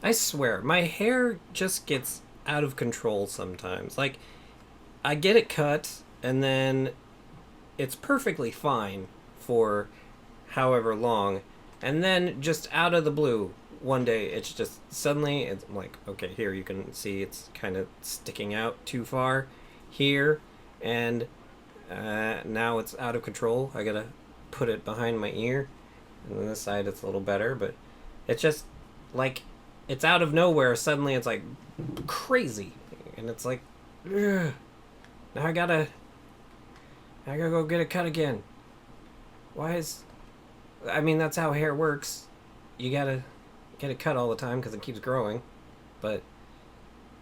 I swear, my hair just gets out of control sometimes. Like, I get it cut, and then it's perfectly fine for however long, and then just out of the blue, one day it's just suddenly it's like, okay, here you can see it's kind of sticking out too far here, and now it's out of control. I gotta put it behind my ear, and on this side it's a little better, but it's just like it's out of nowhere. Suddenly it's like crazy, and it's like, ugh, now I gotta go get it cut again. Why is? I mean, that's how hair works. You gotta get it cut all the time because it keeps growing. But,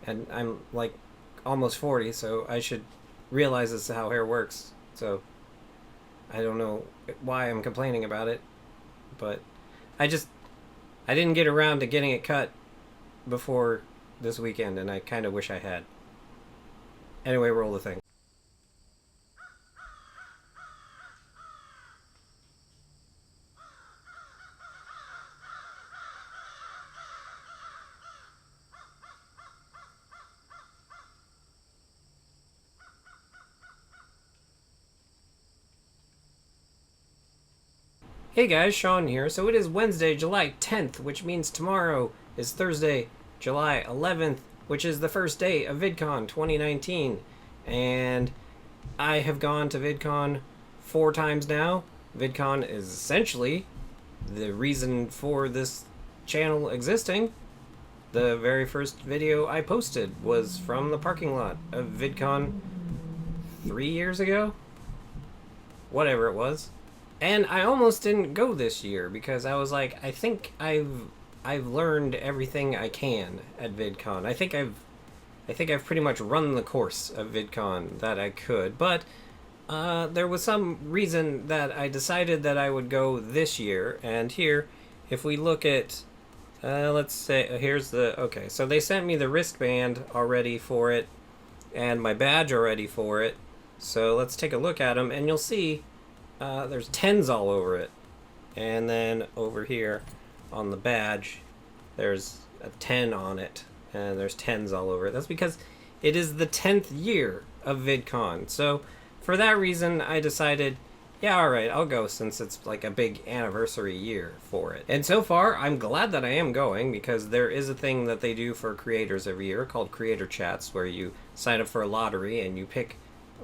and I'm like almost 40, so I should realize this is how hair works. So, I don't know why I'm complaining about it, but I just I didn't get around to getting it cut before this weekend, and I kind of wish I had. Anyway, roll the thing. Hey guys, Sean here. So it is Wednesday, July 10th, which means tomorrow is Thursday, July 11th, which is the first day of VidCon 2019. And I have gone to VidCon 4 times now. VidCon is essentially the reason for this channel existing. The very first video I posted was from the parking lot of VidCon 3 years ago? Whatever it was. And I almost didn't go this year because I was like, I think I've learned everything I can at VidCon. I think I've pretty much run the course of VidCon that I could. But there was some reason that I decided that I would go this year. And here, if we look at, let's say, here's the, okay, so they sent me the wristband already for it and my badge already for it. So let's take a look at them, and you'll see there's 10s all over it. And then over here on the badge, there's a 10 on it. And there's 10s all over it. That's because it is the 10th year of VidCon. So for that reason, I decided, yeah, alright, I'll go since it's like a big anniversary year for it. And so far, I'm glad that I am going because there is a thing that they do for creators every year called Creator Chats, where you sign up for a lottery and you pick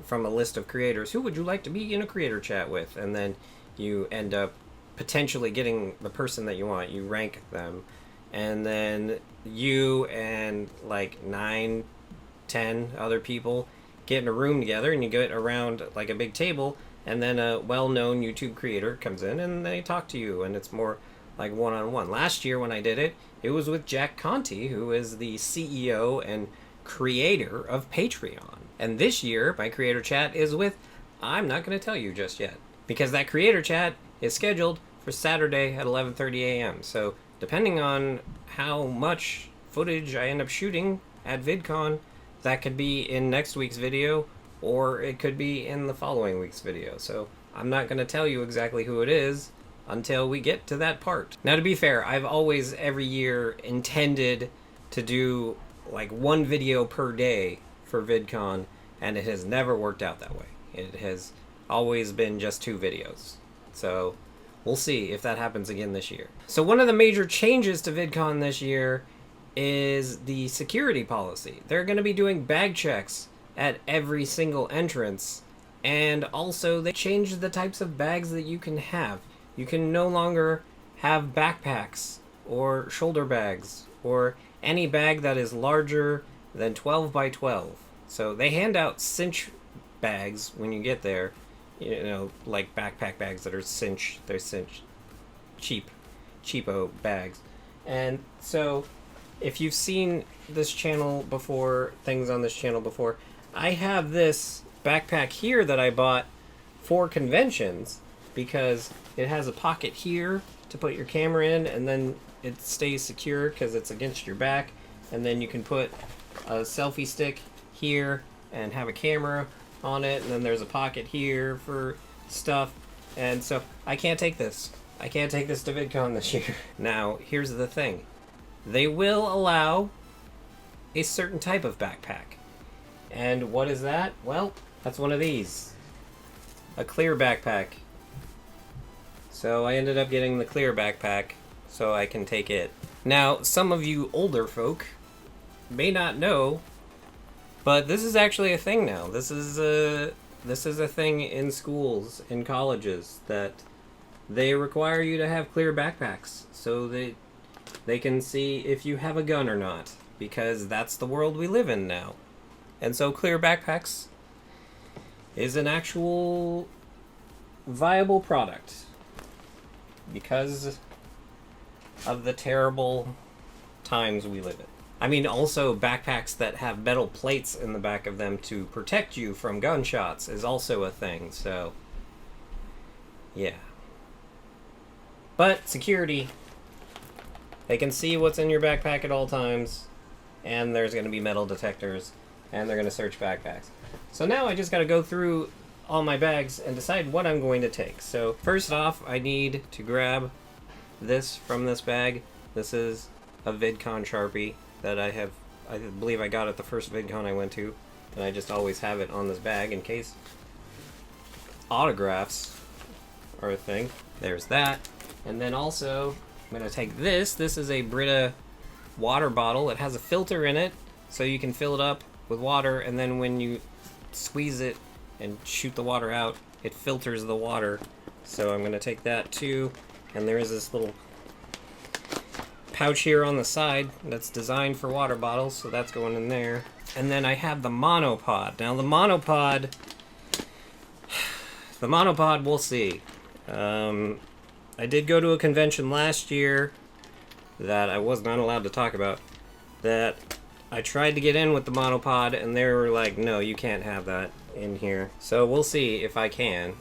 from a list of creators, who would you like to be in a creator chat with? And then you end up potentially getting the person that you want. You rank them. And then you and like 9, 10 other people get in a room together and you get around like a big table, and then a well-known YouTube creator comes in and they talk to you, and it's more like one-on-one. Last year when I did it, it was with Jack Conti, who is the CEO and creator of Patreon. And this year, my creator chat is with, I'm not going to tell you just yet, because that creator chat is scheduled for Saturday at 11:30 a.m. So depending on how much footage I end up shooting at VidCon, that could be in next week's video, or it could be in the following week's video. So I'm not going to tell you exactly who it is until we get to that part. Now, to be fair, I've always, every year, intended to do like one video per day for VidCon, and it has never worked out that way. It has always been just 2 videos. So we'll see if that happens again this year. So one of the major changes to VidCon this year is the security policy. They're going to be doing bag checks at every single entrance, and also they changed the types of bags that you can have. You can no longer have backpacks or shoulder bags or any bag that is larger than 12 by 12. So they hand out cinch bags when you get there, you know, like backpack bags that are cinch, they're cinch, cheapo bags. And so if you've seen this channel before, things on this channel before, I have this backpack here that I bought for conventions because it has a pocket here to put your camera in, and then it stays secure because it's against your back, and then you can put a selfie stick here and have a camera on it, and then there's a pocket here for stuff. And so I can't take this to VidCon this year. Now, here's the thing. they will allow a certain type of backpack. And what is that? Well, that's one of these. A clear backpack. So I ended up getting the clear backpack so I can take it. Now, some of you older folk may not know, but this is actually a thing now. This is a thing in schools, in colleges, that they require you to have clear backpacks so that they can see if you have a gun or not, because that's the world we live in now. And so clear backpacks is an actual viable product because of the terrible times we live in. I mean, also backpacks that have metal plates in the back of them to protect you from gunshots is also a thing, so yeah. But security, they can see what's in your backpack at all times, and there's going to be metal detectors, and they're going to search backpacks. So now I just got to go through all my bags and decide what I'm going to take. So first off, I need to grab this from this bag. This is a VidCon Sharpie that I believe I got at the first VidCon I went to, and I just always have it on this bag in case autographs are a thing. There's that. And then also, I'm going to take this. This is a Brita water bottle. It has a filter in it, so you can fill it up with water, and then when you squeeze it and shoot the water out, it filters the water. So I'm going to take that too. And there is this little pouch here on the side that's designed for water bottles, so that's going in there. And then I have the monopod. Now the monopod, we'll see. I did go to a convention last year that I was not allowed to talk about, that I tried to get in with the monopod, and they were like, no, you can't have that in here. So we'll see if I can.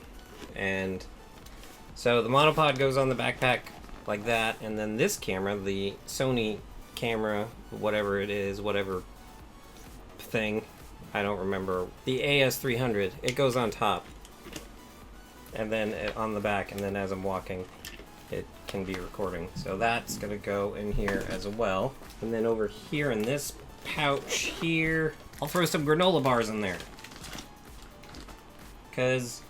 And so the monopod goes on the backpack like that, and then this camera, the Sony camera, whatever it is, whatever thing, I don't remember, the AS300, it goes on top, and then on the back, and then as I'm walking, it can be recording. So that's gonna go in here as well. And then over here in this pouch here, I'll throw some granola bars in there, because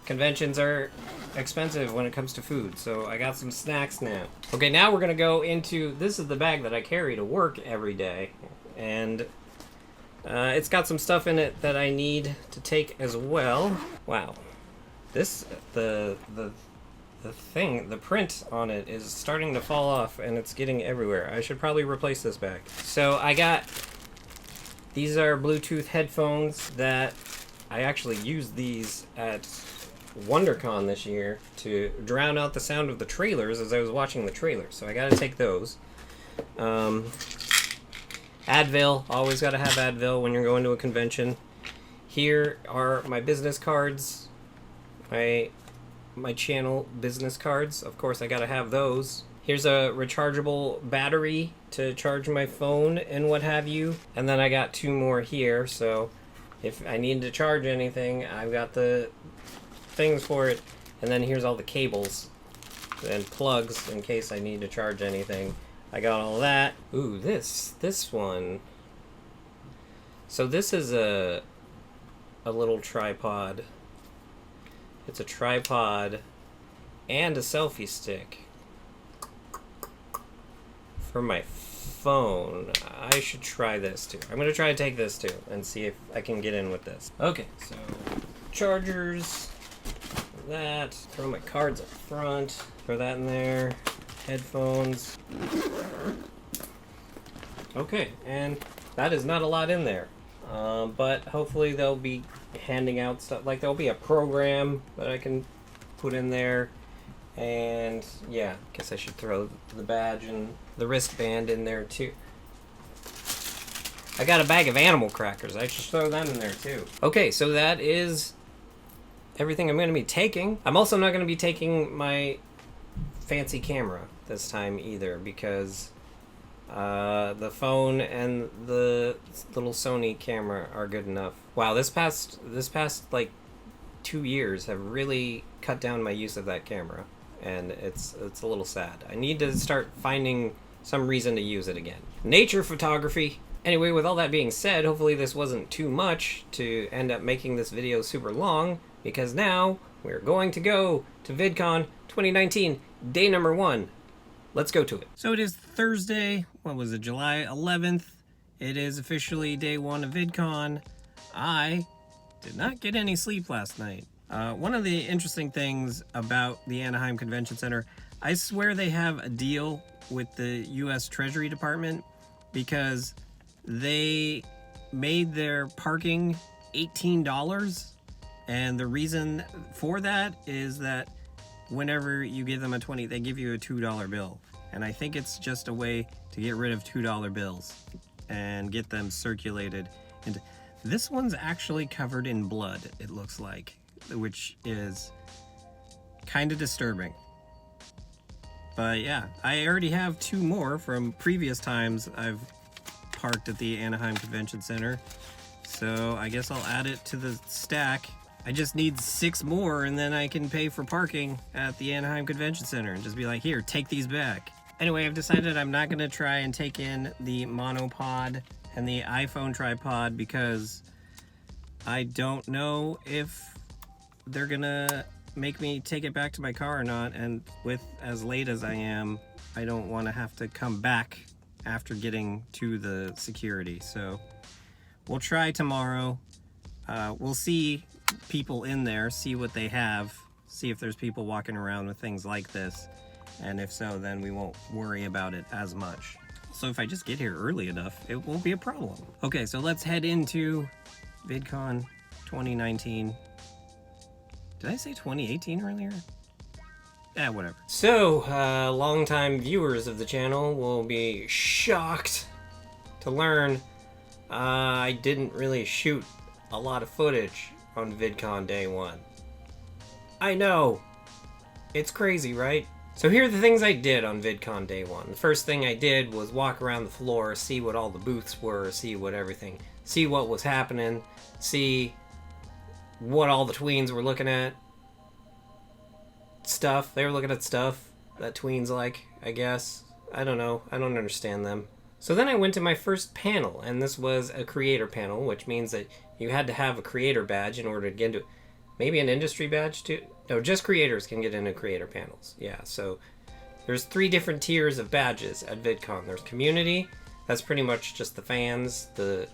conventions are expensive when it comes to food, so I got some snacks now. Okay, now we're gonna go into, this is the bag that I carry to work every day, and it's got some stuff in it that I need to take as well. Wow, this, the thing, the print on it is starting to fall off, and it's getting everywhere. I should probably replace this bag. So I got, these are Bluetooth headphones that I actually used these at WonderCon this year to drown out the sound of the trailers as I was watching the trailers. So I gotta take those. Advil, always gotta have Advil when you're going to a convention. Here are my business cards, my channel business cards. Of course, I gotta have those. Here's a rechargeable battery to charge my phone and what have you. And then I got two more here, so if I need to charge anything, I've got the things for it. And then here's all the cables and plugs in case I need to charge anything. I got all that. Ooh, this one. So this is a little tripod. It's a tripod and a selfie stick for my phone. I should try this too. I'm gonna try to take this too and see if I can get in with this. Okay, so chargers, that, throw my cards up front, throw that in there, headphones. Okay, and that is not a lot in there, but hopefully they'll be handing out stuff, like there'll be a program that I can put in there, and yeah, guess I should throw the badge and the wristband in there too. I got a bag of animal crackers, I should throw them in there too. Okay, so that is everything I'm going to be taking. I'm also not going to be taking my fancy camera this time either, because the phone and the little Sony camera are good enough. Wow, this past like 2 years have really cut down my use of that camera, and it's a little sad. I need to start finding some reason to use it again. Nature photography. Anyway, with all that being said, hopefully this wasn't too much to end up making this video super long, because now we're going to go to VidCon 2019, day number 1. Let's go to it. So it is Thursday, what was it, July 11th. It is officially day 1 of VidCon. I did not get any sleep last night. One of the interesting things about the Anaheim Convention Center, I swear they have a deal with the U.S. Treasury Department, because they made their parking $18, and the reason for that is that whenever you give them a 20, they give you a $2 bill. And I think it's just a way to get rid of $2 bills and get them circulated. And this one's actually covered in blood, it looks like, which is kind of disturbing. But yeah, I already have 2 more from previous times I've parked at the Anaheim Convention Center. So I guess I'll add it to the stack. I just need 6 more, and then I can pay for parking at the Anaheim Convention Center and just be like, here, take these back. Anyway, I've decided I'm not going to try and take in the monopod and the iPhone tripod, because I don't know if they're going to make me take it back to my car or not, and with as late as I am, I don't want to have to come back after getting to the security. So we'll try tomorrow. We'll see people in there, see what they have, see if there's people walking around with things like this, and if so, then we won't worry about it as much. So if I just get here early enough, it won't be a problem. Okay, so let's head into VidCon 2019. Did I say 2018 earlier? Yeah, whatever. So, longtime viewers of the channel will be shocked to learn I didn't really shoot a lot of footage on VidCon day 1. I know. It's crazy, right? So here are the things I did on VidCon day 1. The first thing I did was walk around the floor, see what all the booths were, see what was happening, see what all the tweens were looking at. Stuff. They were looking at stuff that tweens like, I guess. I don't know. I don't understand them. So then I went to my first panel, and this was a creator panel, which means that you had to have a creator badge in order to get into it. Maybe an industry badge too? No, just creators can get into creator panels. Yeah, so there's 3 different tiers of badges at VidCon. There's community, that's pretty much just the fans, the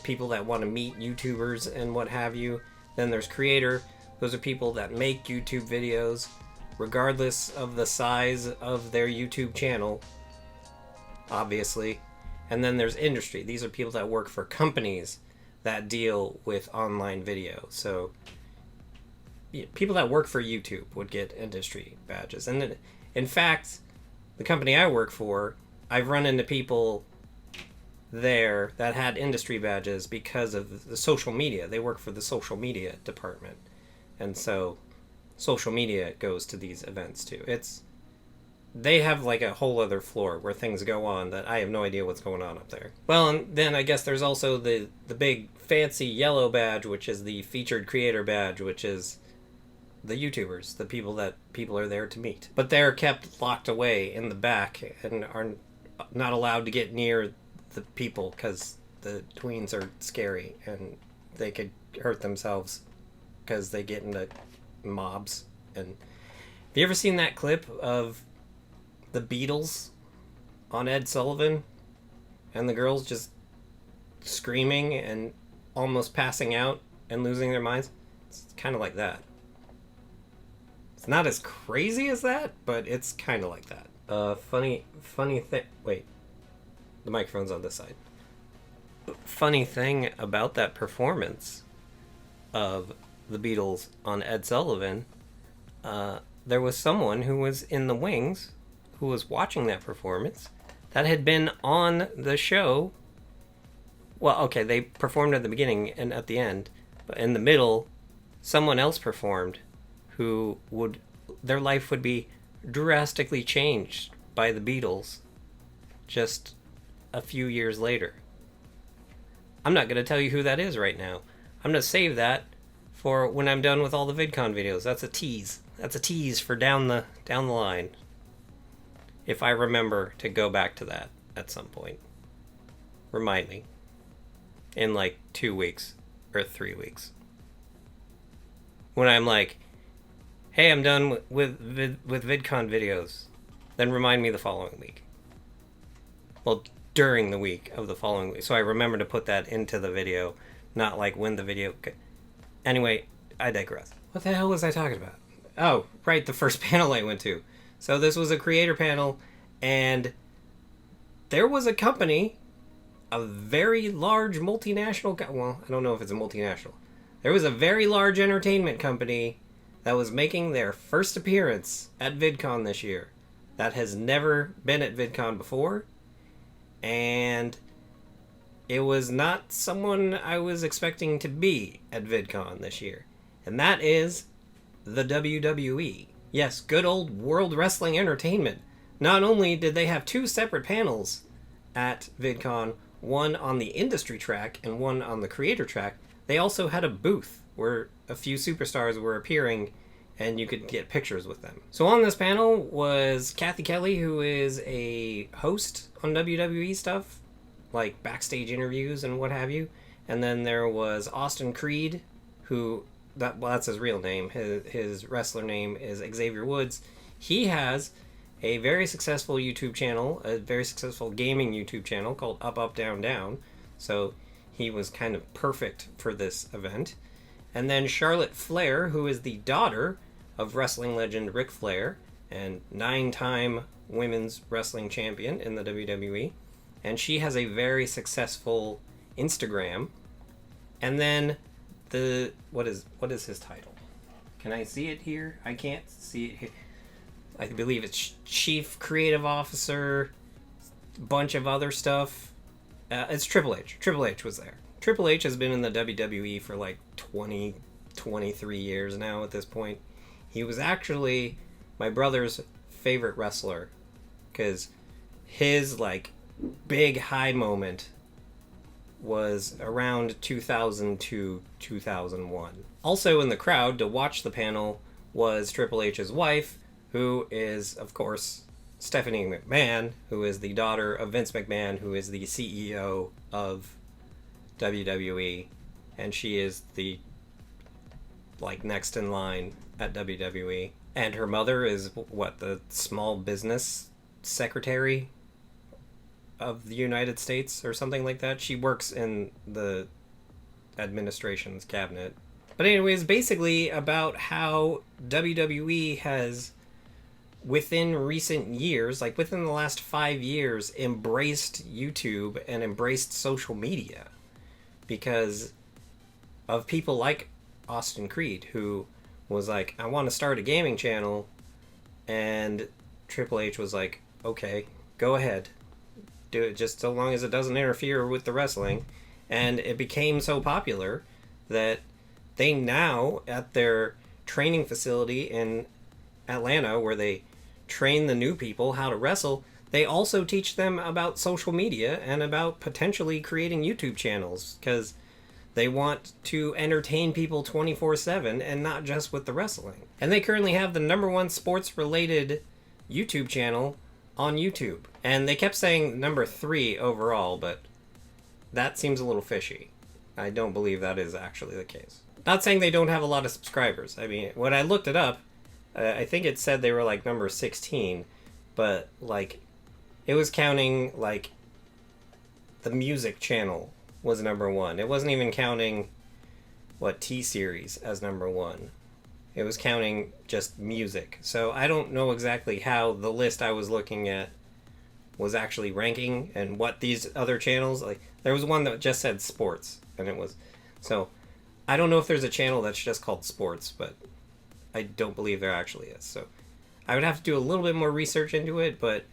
people that want to meet YouTubers and what have you. Then there's creator, those are people that make YouTube videos, regardless of the size of their YouTube channel, obviously. And then there's industry, these are people that work for companies that deal with online video. So people that work for YouTube would get industry badges. And in fact, the company I work for, I've run into people there that had industry badges because of the social media. They work for the social media department. And so social media goes to these events too. They have like a whole other floor where things go on that I have no idea what's going on up there. Well, and then I guess there's also the big fancy yellow badge, which is the featured creator badge, which is the YouTubers, the people that people are there to meet. But they're kept locked away in the back and are not allowed to get near the people because the tweens are scary and they could hurt themselves because they get into mobs. And have you ever seen that clip of the Beatles on Ed Sullivan and the girls just screaming and almost passing out and losing their minds? It's kind of like that. It's not as crazy as that, but it's kind of like that. Funny thing. Wait, the microphone's on this side. Funny thing about that performance of the Beatles on Ed Sullivan, there was someone who was in the wings who was watching that performance that had been on the show. Well, okay, they performed at the beginning and at the end, but in the middle, someone else performed who their life would be drastically changed by the Beatles just a few years later. I'm not going to tell you who that is right now. I'm going to save that for when I'm done with all the VidCon videos. That's a tease. That's a tease for down the line. if I remember to go back to that at some point. Remind me. In like 2 weeks or 3 weeks. When I'm like, hey, I'm done with VidCon videos. Then remind me the following week. Well, during the week of the following week. So I remember to put that into the video, not like when the video... Anyway, I digress. What the hell was I talking about? Oh, right, the first panel I went to. So this was a creator panel, and there was a company, a very large multinational... Well, I don't know if it's a multinational. There was a very large entertainment company that was making their first appearance at VidCon this year. That has never been at VidCon before. And it was not someone I was expecting to be at VidCon this year. And that is the WWE. Yes, good old World Wrestling Entertainment. Not only did they have 2 separate panels at VidCon, one on the industry track and one on the creator track, they also had a booth where a few superstars were appearing and you could get pictures with them. So on this panel was Kathy Kelly, who is a host on WWE stuff, like backstage interviews and what have you. And then there was Austin Creed, who, that's his real name. His wrestler name is Xavier Woods. He has a very successful YouTube channel, a very successful gaming YouTube channel called Up Up Down Down. So he was kind of perfect for this event. And then Charlotte Flair, who is the daughter of wrestling legend Ric Flair and 9-time women's wrestling champion in the WWE. And she has a very successful Instagram. And then what is his title? Can I see it here? I can't see it here. I believe it's Chief Creative Officer, a bunch of other stuff. It's Triple H. Triple H was there. Triple H has been in the WWE for like 23 years now at this point. He was actually my brother's favorite wrestler because his like big high moment was around 2000 to 2001. Also in the crowd to watch the panel was Triple H's wife, who is, of course, Stephanie McMahon, who is the daughter of Vince McMahon, who is the CEO of WWE, and she is the like next in line at WWE. And her mother is the small business secretary of the United States or something like that. She works in the administration's cabinet. But anyways, basically about how WWE has, within recent years, like within the last 5 years, embraced YouTube and embraced social media because of people like Austin Creed, who was like, I want to start a gaming channel, and Triple H was like, okay, go ahead, do it, just so long as it doesn't interfere with the wrestling. And it became so popular that they now, at their training facility in Atlanta, where they train the new people how to wrestle, they also teach them about social media and about potentially creating YouTube channels, because they want to entertain people 24/7 and not just with the wrestling. And they currently have the #1 sports-related YouTube channel on YouTube. And they kept saying #3 overall, but that seems a little fishy. I don't believe that is actually the case. Not saying they don't have a lot of subscribers. I mean, when I looked it up, I think it said they were like number 16, but like it was counting like the music channel was #1. It wasn't even counting T-Series as #1. It was counting just music. So I don't know exactly how the list I was looking at was actually ranking and what these other channels, like there was one that just said sports, and it was, so I don't know if there's a channel that's just called sports, but I don't believe there actually is. So I would have to do a little bit more research into it, but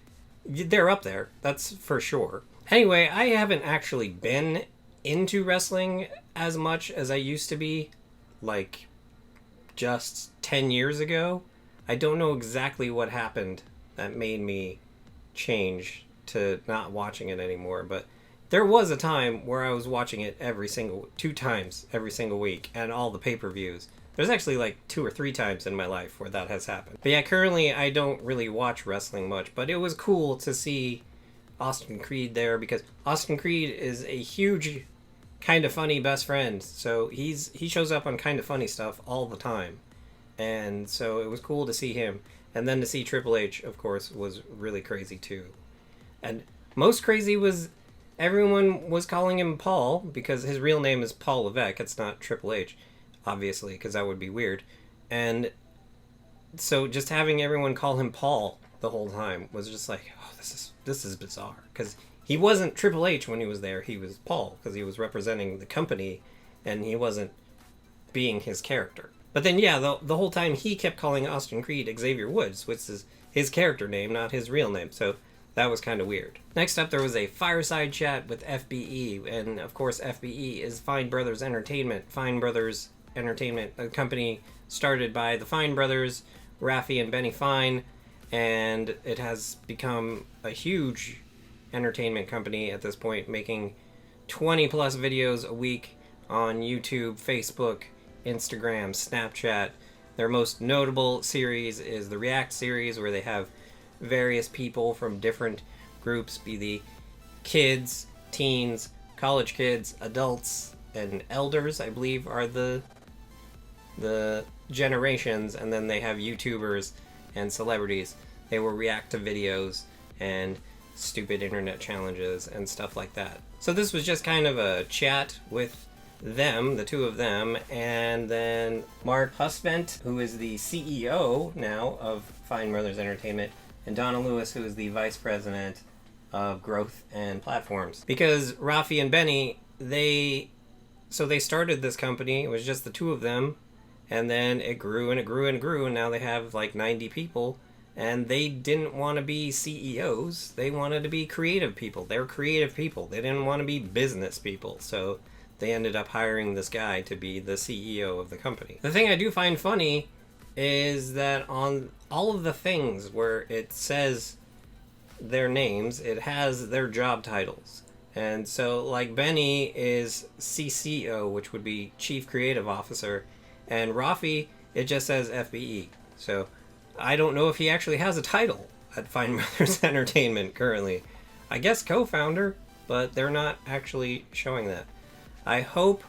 they're up there, that's for sure. Anyway, I haven't actually been into wrestling as much as I used to be, like just 10 years ago. I don't know exactly what happened that made me change to not watching it anymore, but there was a time where I was watching it 2 times every single week, and all the pay-per-views. There's actually like 2 or 3 times in my life where that has happened. But yeah, currently I don't really watch wrestling much, but it was cool to see Austin Creed there, because Austin Creed is a huge Kind of Funny best friend. So he shows up on Kind of Funny stuff all the time. And so it was cool to see him. And then to see Triple H, of course, was really crazy too. And most crazy was everyone was calling him Paul, because his real name is Paul Levesque. It's not Triple H, obviously, because that would be weird. And so just having everyone call him Paul the whole time was just like, oh, this is bizarre. Because he wasn't Triple H when he was there. He was Paul, because he was representing the company, and he wasn't being his character. But then, yeah, the whole time he kept calling Austin Creed Xavier Woods, which is his character name, not his real name. So that was kind of weird. Next up, there was a fireside chat with FBE. And, of course, FBE is Fine Brothers Entertainment. Fine Brothers Entertainment, a company started by the Fine Brothers, Rafi and Benny Fine. And it has become a huge entertainment company at this point, making 20-plus videos a week on YouTube, Facebook, Instagram, Snapchat. Their most notable series is the React series, where they have various people from different groups, be the kids, teens, college kids, adults, and elders, I believe, are the generations, and then they have YouTubers and celebrities. They will react to videos and stupid internet challenges and stuff like that. So this was just kind of a chat with them, the two of them, and then Mark Husband, who is the CEO now of Fine Brothers Entertainment, and Donna Lewis, who is the Vice President of Growth and Platforms. Because Rafi and Benny, they started this company, it was just the two of them, and then it grew and it grew and it grew, and now they have like 90 people, and they didn't want to be CEOs, they wanted to be creative people. They're creative people, they didn't want to be business people, so they ended up hiring this guy to be the CEO of the company. The thing I do find funny is that on all of the things where it says their names, it has their job titles. And so, like, Benny is CCO, which would be Chief Creative Officer, and Rafi, it just says FBE. So, I don't know if he actually has a title at Fine Brothers Entertainment currently. I guess co-founder, but they're not actually showing that. I hope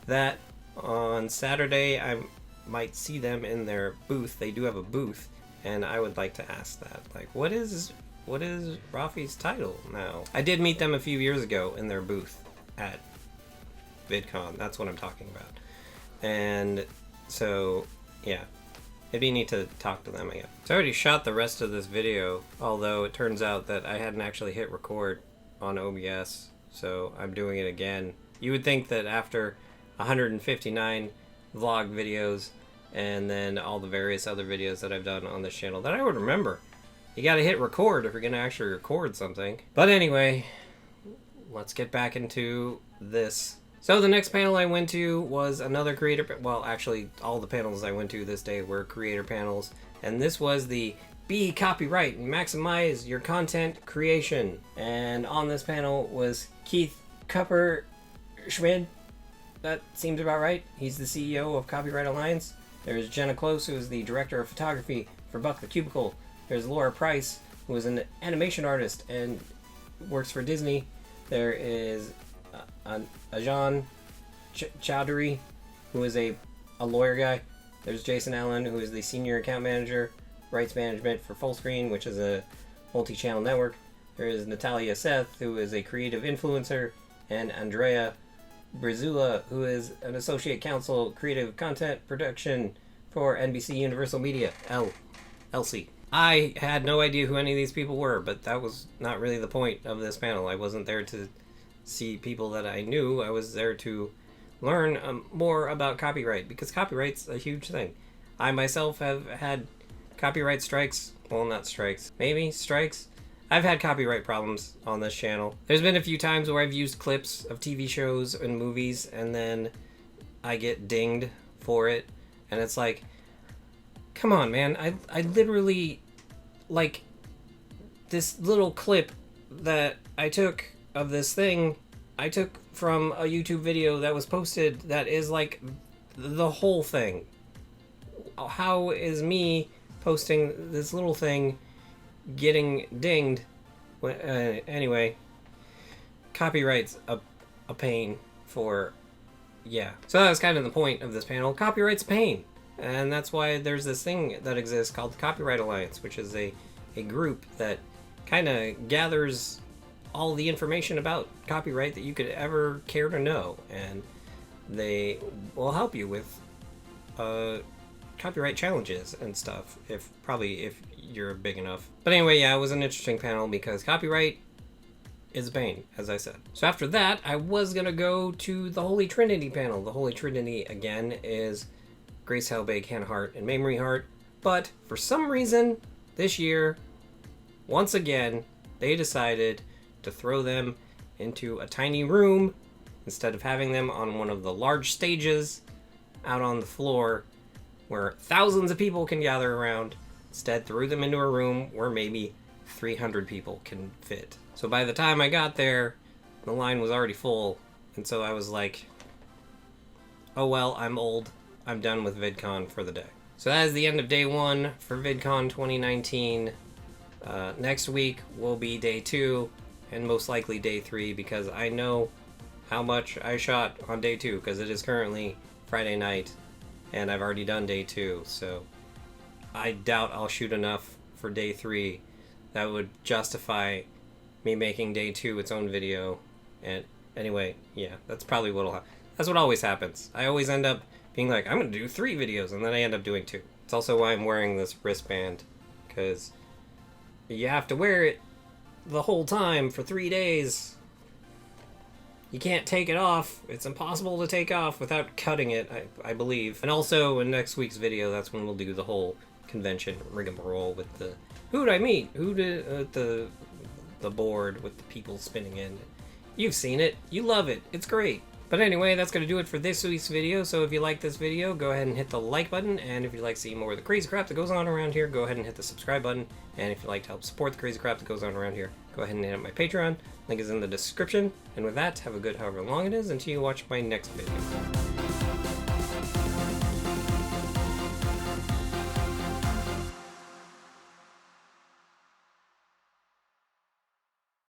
that on Saturday I might see them in their booth. They do have a booth, and I would like to ask that. Like, what is Rafi's title now? I did meet them a few years ago in their booth at VidCon. That's what I'm talking about. And so, yeah. It'd be neat to talk to them again. So I already shot the rest of this video, although it turns out that I hadn't actually hit record on OBS, so I'm doing it again. You would think that after 159 vlog videos and then all the various other videos that I've done on this channel that I would remember. You gotta hit record if you're gonna actually record something. But anyway, let's get back into this. So the next panel I went to was another creator, well, actually all the panels I went to this day were creator panels, and this was the Be Copyright and Maximize Your Content Creation. And on this panel was Keith Schmid. That seems about right. He's the CEO of Copyright Alliance. There's Jenna Close, who is the director of photography for Buck the Cubicle. There's Laura Price, who is an animation artist and works for Disney. There is Ajan Chowdhury, who is a lawyer guy. There's Jason Allen, who is the senior account manager, rights management for Fullscreen, which is a multi-channel network. There is Natalia Seth, who is a creative influencer, and Andrea Brizula, who is an associate counsel, creative content production for NBC Universal Media, LC. I had no idea who any of these people were, but that was not really the point of this panel. I wasn't there to see people that I knew. I was there to learn more about copyright, because copyright's a huge thing. I myself have had copyright strikes. Well, not strikes. Maybe strikes. I've had copyright problems on this channel. There's been a few times where I've used clips of TV shows and movies, and then I get dinged for it. And it's like, come on, man. I literally, like, this little clip that I took of this thing I took from a YouTube video that was posted that is like the whole thing. How is me posting this little thing getting dinged? Anyway, copyright's a pain for, yeah. So that was kind of the point of this panel. Copyright's a pain. And that's why there's this thing that exists called the Copyright Alliance, which is a group that kind of gathers all the information about copyright that you could ever care to know. And they will help you with copyright challenges and stuff, if you're big enough. But anyway, yeah, it was an interesting panel because copyright is a pain, as I said. So after that, I was gonna go to the Holy Trinity panel. The Holy Trinity, again, is Grace Helbig, Hannah Hart, and Mamrie Hart. But for some reason, this year, once again, they decided to throw them into a tiny room instead of having them on one of the large stages out on the floor where thousands of people can gather around. Instead, threw them into a room where maybe 300 people can fit. So by the time I got there, the line was already full, and so I was like, oh well, I'm old. I'm done with VidCon for the day. So that is the end of day one for VidCon 2019. Next week will be day 2, and most likely day 3, because I know how much I shot on day 2, because it is currently Friday night, and I've already done day 2, so I doubt I'll shoot enough for day 3 that would justify me making day 2 its own video. And anyway, yeah, that's probably what'll happen. That's what always happens. I always end up being like, I'm gonna do 3 videos, and then I end up doing 2. It's also why I'm wearing this wristband, because you have to wear it the whole time for 3 days. You can't take it off. It's impossible to take off without cutting it, I believe. And also, in next week's video, that's when we'll do the whole convention rigmarole with the... Who did I meet? Who did... the board with the people spinning in. You've seen it. You love it. It's great. But anyway, that's going to do it for this week's video. So if you like this video, go ahead and hit the like button. And if you'd like to see more of the crazy crap that goes on around here, go ahead and hit the subscribe button. And if you'd like to help support the crazy crap that goes on around here, go ahead and hit up my Patreon. Link is in the description. And with that, have a good however long it is until you watch my next video.